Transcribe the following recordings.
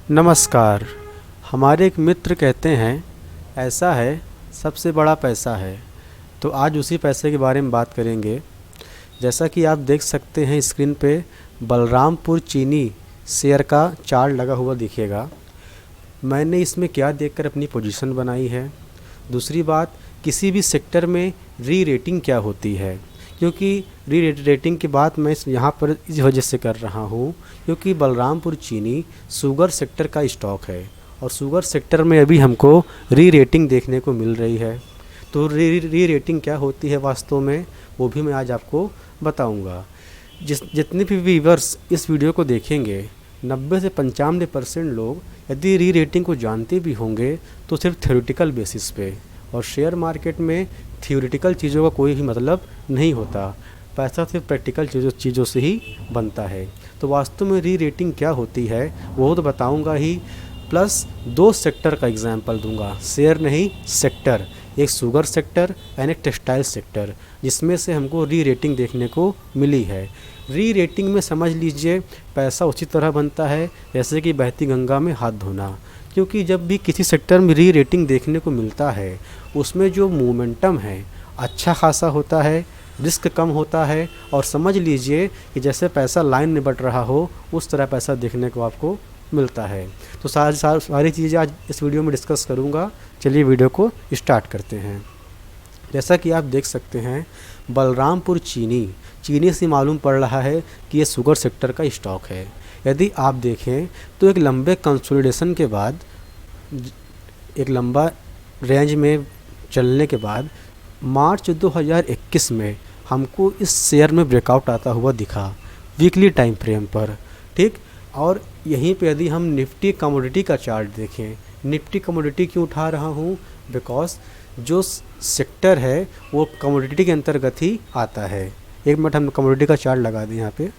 नमस्कार। हमारे एक मित्र कहते हैं ऐसा है सबसे बड़ा पैसा है। तो आज उसी पैसे के बारे में बात करेंगे। जैसा कि आप देख सकते हैं स्क्रीन पे बलरामपुर चीनी शेयर का चार्ट लगा हुआ दिखेगा। मैंने इसमें क्या देखकर अपनी पोजीशन बनाई है। दूसरी बात, किसी भी सेक्टर में री रेटिंग क्या होती है, क्योंकि री रेटिंग की बात मैं यहाँ पर इस वजह से कर रहा हूँ क्योंकि बलरामपुर चीनी शुगर सेक्टर का स्टॉक है और शुगर सेक्टर में अभी हमको री रेटिंग देखने को मिल रही है। तो री रेटिंग क्या होती है वास्तव में, वो भी मैं आज आपको बताऊंगा। जितने भी व्यूअर्स इस वीडियो को देखेंगे 90 से 95% लोग यदि री रेटिंग को जानते भी होंगे तो सिर्फ थ्योरेटिकल बेसिस पे, और शेयर मार्केट में थ्योरेटिकल चीज़ों का कोई भी मतलब नहीं होता। पैसा सिर्फ प्रैक्टिकल चीज़ों से ही बनता है। तो वास्तव में री रेटिंग क्या होती है वो तो बताऊंगा ही, प्लस 2 सेक्टर का एग्जांपल दूंगा, शेयर नहीं सेक्टर, एक शुगर सेक्टर एंड एक टेक्सटाइल सेक्टर, जिसमें से हमको री रेटिंग देखने को मिली है। री रेटिंग में समझ लीजिए पैसा उसी तरह बनता है जैसे कि बहती गंगा में हाथ धोना, क्योंकि जब भी किसी सेक्टर में री रेटिंग देखने को मिलता है उसमें जो मोमेंटम है अच्छा खासा होता है, रिस्क कम होता है, और समझ लीजिए कि जैसे पैसा लाइन में बट रहा हो उस तरह पैसा देखने को आपको मिलता है। तो सारी चीज़ें आज इस वीडियो में डिस्कस करूँगा। चलिए वीडियो को स्टार्ट करते हैं। जैसा कि आप देख सकते हैं बलरामपुर चीनी से मालूम पड़ रहा है कि ये शुगर सेक्टर का स्टॉक है। यदि आप देखें तो एक लंबे कंसोलिडेशन के बाद, एक लंबा रेंज में चलने के बाद मार्च 2021 में हमको इस शेयर में ब्रेकआउट आता हुआ दिखा वीकली टाइम फ्रेम पर, ठीक। और यहीं पे यदि हम निफ्टी कमोडिटी का चार्ट देखें, निफ्टी कमोडिटी क्यों उठा रहा हूँ, बिकॉज जो सेक्टर है वो कमोडिटी के अंतर्गत ही आता है। एक मिनट हम कमोडिटी का चार्ट लगा दें यहाँ पे।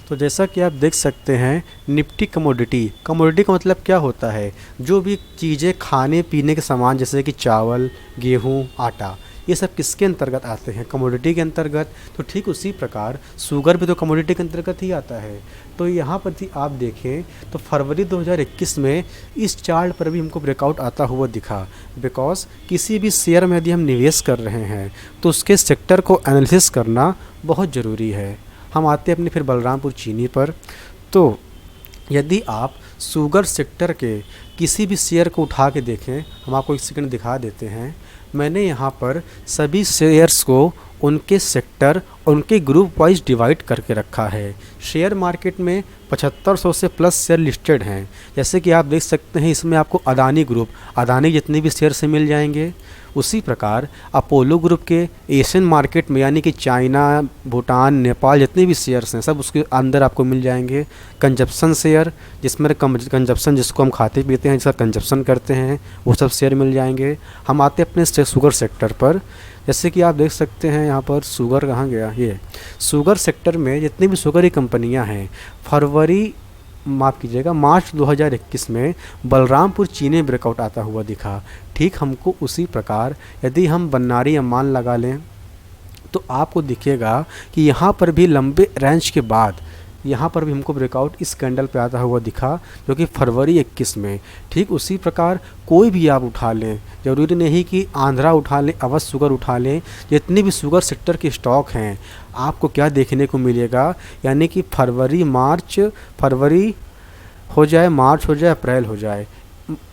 तो जैसा कि आप देख सकते हैं निफ्टी कमोडिटी का मतलब क्या होता है, जो भी चीज़ें खाने पीने के सामान जैसे कि चावल, गेहूँ, आटा, ये सब किसके अंतर्गत आते हैं, कमोडिटी के अंतर्गत। तो ठीक उसी प्रकार शुगर भी तो कमोडिटी के अंतर्गत ही आता है। तो यहाँ पर भी आप देखें तो फरवरी 2021 में इस चार्ट पर भी हमको ब्रेकआउट आता हुआ दिखा, बिकॉज किसी भी शेयर में यदि हम निवेश कर रहे हैं तो उसके सेक्टर को एनालिसिस करना बहुत ज़रूरी है। हम आते हैं अपने फिर बलरामपुर चीनी पर। तो यदि आप शुगर सेक्टर के किसी भी शेयर को उठा के देखें, हम आपको एक सेकंड दिखा देते हैं। मैंने यहाँ पर सभी शेयर्स को उनके सेक्टर, उनके ग्रुप वाइज डिवाइड करके रखा है। शेयर मार्केट में 7500 से प्लस शेयर लिस्टेड हैं। जैसे कि आप देख सकते हैं इसमें आपको अदानी ग्रुप, अदानी जितने भी शेयर से मिल जाएंगे। उसी प्रकार अपोलो ग्रुप के एशियन मार्केट में यानी कि चाइना, भूटान, नेपाल जितने भी शेयर्स हैं सब उसके अंदर आपको मिल जाएंगे। कंजप्शन शेयर, जिसमें कंजप्शन जिसको हम खाते पीते हैं, जिसका कंजप्शन करते हैं, वो सब शेयर मिल जाएंगे। हम आते हैं अपने शुगर सेक्टर पर। जैसे कि आप देख सकते हैं यहाँ पर शुगर कहाँ गया, ये शुगर सेक्टर में जितनी भी शुगर की कंपनियाँ हैं, माफ़ कीजिएगा मार्च 2021 में बलरामपुर चीनी ब्रेकआउट आता हुआ दिखा। ठीक हमको उसी प्रकार यदि हम बन्नारी अम्मान लगा लें तो आपको दिखेगा कि यहाँ पर भी लंबे रेंज के बाद यहाँ पर भी हमको ब्रेकआउट इस कैंडल पे आता हुआ दिखा, जो कि फरवरी 21 में। ठीक उसी प्रकार कोई भी आप उठा लें, ज़रूरी नहीं कि आंध्रा उठा लें, अवध शुगर उठा लें, जितने भी शुगर सेक्टर के स्टॉक हैं आपको क्या देखने को मिलेगा, यानी कि फरवरी हो जाए, मार्च हो जाए, अप्रैल हो जाए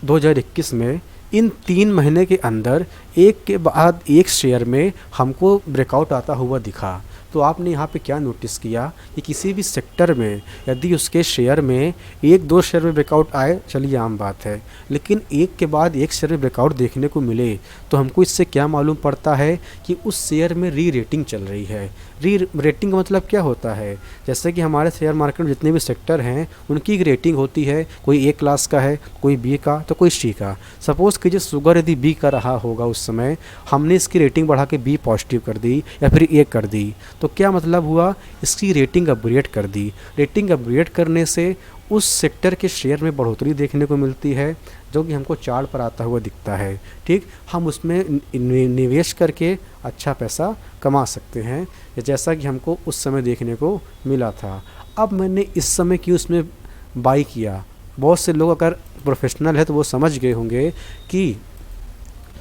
2021 में, इन 3 महीने के अंदर एक के बाद एक शेयर में हमको ब्रेकआउट आता हुआ दिखा। तो आपने यहाँ पे क्या नोटिस किया कि किसी भी सेक्टर में यदि उसके शेयर में 1-2 शेयर में ब्रेकआउट आए, चलिए आम बात है, लेकिन एक के बाद एक शेयर में ब्रेकआउट देखने को मिले तो हमको इससे क्या मालूम पड़ता है कि उस शेयर में री रेटिंग चल रही है। री रेटिंग का मतलब क्या होता है, जैसे कि हमारे शेयर मार्केट में जितने भी सेक्टर हैं उनकी एक रेटिंग होती है, कोई ए क्लास का है, कोई बी का, तो कोई सी का। सपोज़ कीजिए शुगर यदि बी का रहा होगा उस समय, हमने इसकी रेटिंग बढ़ा के बी पॉजिटिव कर दी या फिर ए कर दी, तो क्या मतलब हुआ, इसकी रेटिंग अपग्रेड कर दी। रेटिंग अपग्रेड करने से उस सेक्टर के शेयर में बढ़ोतरी देखने को मिलती है जो कि हमको चार्ट पर आता हुआ दिखता है। ठीक, हम उसमें निवेश करके अच्छा पैसा कमा सकते हैं, जैसा कि हमको उस समय देखने को मिला था। अब मैंने इस समय क्यों उसमें बाई किया, बहुत से लोग अगर प्रोफेशनल है तो वो समझ गए होंगे कि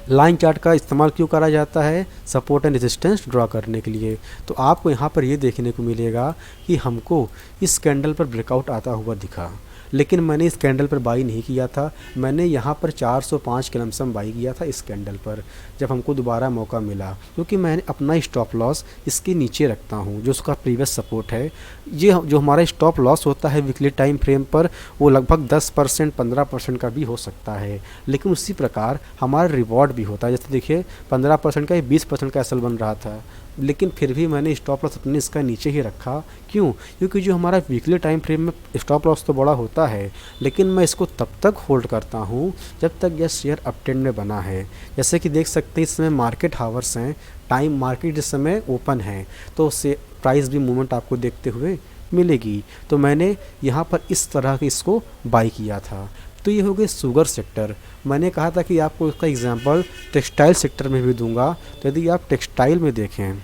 लाइन चार्ट का इस्तेमाल क्यों करा जाता है, सपोर्ट एंड रेजिस्टेंस ड्रॉ करने के लिए। तो आपको यहाँ पर ये देखने को मिलेगा कि हमको इस कैंडल पर ब्रेकआउट आता हुआ दिखा, लेकिन मैंने इस कैंडल पर बाई नहीं किया था। मैंने यहाँ पर 405 के लमसम बाई किया था इस कैंडल पर, जब हमको दोबारा मौका मिला, क्योंकि मैंने अपना स्टॉप लॉस इसके नीचे रखता हूँ जो उसका प्रीवियस सपोर्ट है। ये जो हमारा स्टॉप लॉस होता है वीकली टाइम फ्रेम पर, वो लगभग 10% 15% का भी हो सकता है, लेकिन उसी प्रकार हमारा रिवॉर्ड भी होता है। जैसे देखिए 15% का, 20% का एसएल बन रहा था, लेकिन फिर भी मैंने स्टॉप लॉस अपने इसका नीचे ही रखा। क्यों? क्योंकि जो हमारा वीकली टाइम फ्रेम में स्टॉप लॉस तो बड़ा होता है, लेकिन मैं इसको तब तक होल्ड करता हूँ जब तक यह शेयर अप ट्रेंड में बना है। जैसे कि देख सकते हैं इस समय मार्केट हावर्स हैं, टाइम मार्केट इस समय ओपन है, तो उससे प्राइस भी मूवमेंट आपको देखते हुए मिलेगी। तो मैंने यहाँ पर इस तरह के इसको बाई किया था। तो ये हो गए शुगर सेक्टर। मैंने कहा था कि आपको इसका एग्जांपल टेक्सटाइल सेक्टर में भी दूंगा। तो यदि आप टेक्सटाइल में देखें,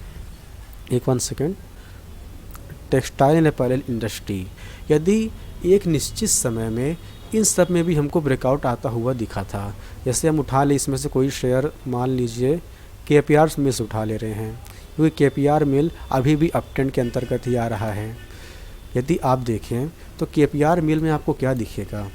एक 1 second, textile and apparel industry, यदि एक निश्चित समय में इन सब में भी हमको ब्रेकआउट आता हुआ दिखा था। जैसे हम उठा ले इसमें से कोई शेयर, मान लीजिए KPR में से उठा ले रहे हैं, क्योंकि KPR मिल अभी भी अप ट्रेंड के अंतर्गत ही आ रहा है। यदि आप देखें तो KPR मिल में आपको क्या दिखेगा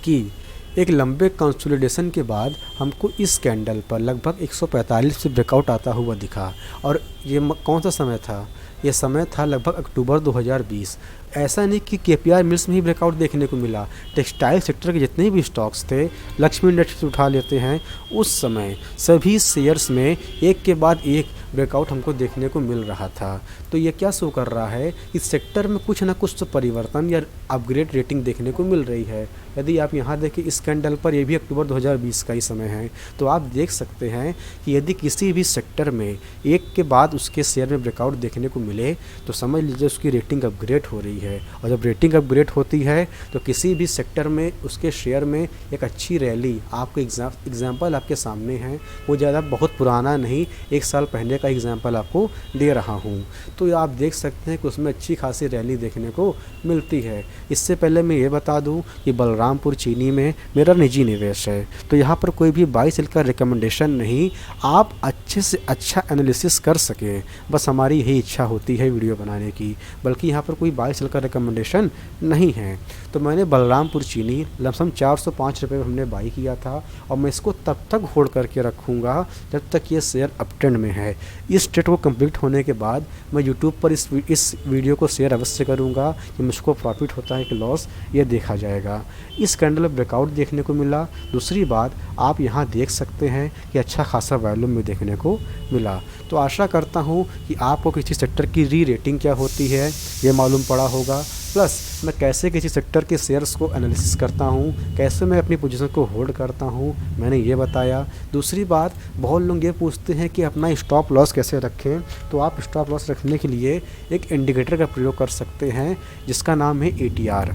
कि एक लंबे कंसोलिडेशन के बाद हमको इस कैंडल पर लगभग 145 से ब्रेकआउट आता हुआ दिखा। और ये कौन सा समय था? ये समय था लगभग अक्टूबर 2020। ऐसा नहीं कि KPR मिल्स में ही ब्रेकआउट देखने को मिला, टेक्सटाइल सेक्टर के जितने भी स्टॉक्स थे, लक्ष्मी इंडस्ट्रीज उठा लेते हैं, उस समय सभी शेयर्स में एक के बाद एक ब्रेकआउट हमको देखने को मिल रहा था। तो ये क्या शो कर रहा है, इस सेक्टर में कुछ ना कुछ तो परिवर्तन या अपग्रेड रेटिंग देखने को मिल रही है। यदि आप यहाँ देखें इस कैंडल पर, ये भी अक्टूबर 2020 का ही समय है, तो आप देख सकते हैं कि यदि किसी भी सेक्टर में एक के बाद उसके शेयर में ब्रेकआउट देखने को मिले तो समझ लीजिए उसकी रेटिंग अपग्रेड हो रही है। और जब रेटिंग अपग्रेड होती है तो किसी भी सेक्टर में उसके शेयर में एक अच्छी रैली, आपको एग्जाम्पल आपके सामने है, वो ज़्यादा बहुत पुराना नहीं, 1 साल पहले का एग्जाम्पल आपको दे रहा हूँ। तो आप देख सकते हैं कि उसमें अच्छी खासी रैली देखने को मिलती है। इससे पहले मैं ये बता दूं कि बलरामपुर चीनी में मेरा निजी निवेश है, तो यहाँ पर कोई भी बाई सेल का रिकमेंडेशन नहीं, आप अच्छे से अच्छा एनालिसिस कर सकें, बस हमारी यही इच्छा होती है वीडियो बनाने की, बल्कि यहाँ पर कोई बाई सेल का रिकमेंडेशन नहीं है। तो मैंने बलरामपुर चीनी लमसम 405 रुपये में हमने बाई किया था, और मैं इसको तब तक होल्ड करके रखूँगा जब तक ये शेयर अप ट्रेंड में है। इस ट्रेड को कंप्लीट होने के बाद मैं यूट्यूब पर इस वीडियो को शेयर अवश्य करूँगा कि मुझको प्रॉफिट होता है कि लॉस, ये देखा जाएगा। इस कैंडल में ब्रेकआउट देखने को मिला। दूसरी बात, आप यहाँ देख सकते हैं कि अच्छा खासा वॉल्यूम में देखने को मिला। तो आशा करता हूँ कि आपको किसी सेक्टर की री रेटिंग क्या होती है ये मालूम पड़ा होगा, प्लस मैं कैसे किसी सेक्टर के शेयर्स को एनालिसिस करता हूँ, कैसे मैं अपनी पोजीशन को होल्ड करता हूँ, मैंने ये बताया। दूसरी बात, बहुत लोग ये पूछते हैं कि अपना स्टॉप लॉस कैसे रखें। तो आप स्टॉप लॉस रखने के लिए एक इंडिकेटर का प्रयोग कर सकते हैं जिसका नाम है ATR,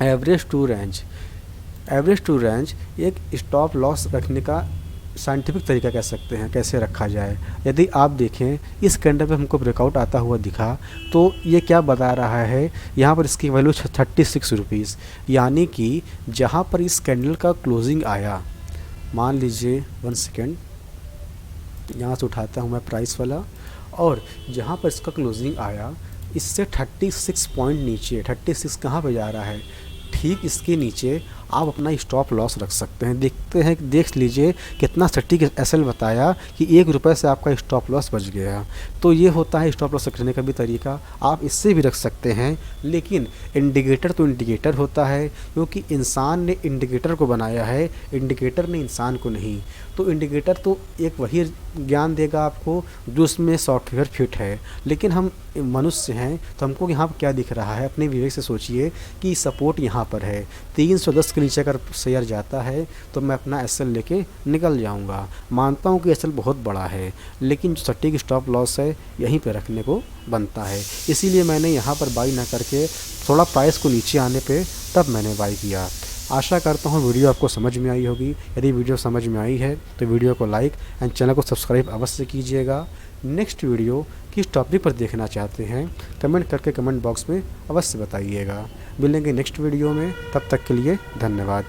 average true range. Average true range एक स्टॉप लॉस रखने का साइंटिफिक तरीका कह सकते हैं, कैसे रखा जाए। यदि आप देखें इस कैंडल पे हमको ब्रेकआउट आता हुआ दिखा, तो ये क्या बता रहा है, यहाँ पर इसकी वैल्यू 36 रुपीज़, यानी कि जहाँ पर इस कैंडल का क्लोजिंग आया, मान लीजिए 1 सेकेंड, यहाँ से उठाता हूँ मैं प्राइस वाला, और जहाँ पर इसका क्लोजिंग आया इससे 36 पॉइंट नीचे, 36 कहाँ पे जा रहा है, ठीक इसके नीचे आप अपना स्टॉप लॉस रख सकते हैं। देखते हैं, देख लीजिए कितना सटीक एसएल बताया कि 1 रुपये से आपका स्टॉप लॉस बच गया। तो ये होता है स्टॉप लॉस रखने का भी तरीका, आप इससे भी रख सकते हैं। लेकिन इंडिकेटर तो इंडिकेटर होता है, क्योंकि इंसान ने इंडिकेटर को बनाया है, इंडिकेटर ने इंसान को नहीं। तो इंडिकेटर तो एक वही ज्ञान देगा आपको जो उसमें सॉफ्टवेयर फिट है, लेकिन हम मनुष्य हैं तो हमको यहाँ पर क्या दिख रहा है, अपने विवेक से सोचिए कि सपोर्ट यहाँ पर है 310 उसके नीचे अगर शेयर जाता है तो मैं अपना एसएल लेके निकल जाऊंगा। मानता हूं कि एसएल बहुत बड़ा है, लेकिन जो सटीक स्टॉप लॉस है यहीं पे रखने को बनता है। इसीलिए मैंने यहाँ पर बाई ना करके थोड़ा प्राइस को नीचे आने पे तब मैंने बाई किया। आशा करता हूँ वीडियो आपको समझ में आई होगी। यदि वीडियो समझ में आई है तो वीडियो को लाइक एंड चैनल को सब्सक्राइब अवश्य कीजिएगा। नेक्स्ट वीडियो किस टॉपिक पर देखना चाहते हैं कमेंट करके कमेंट बॉक्स में अवश्य बताइएगा। मिलेंगे नेक्स्ट वीडियो में, तब तक के लिए धन्यवाद।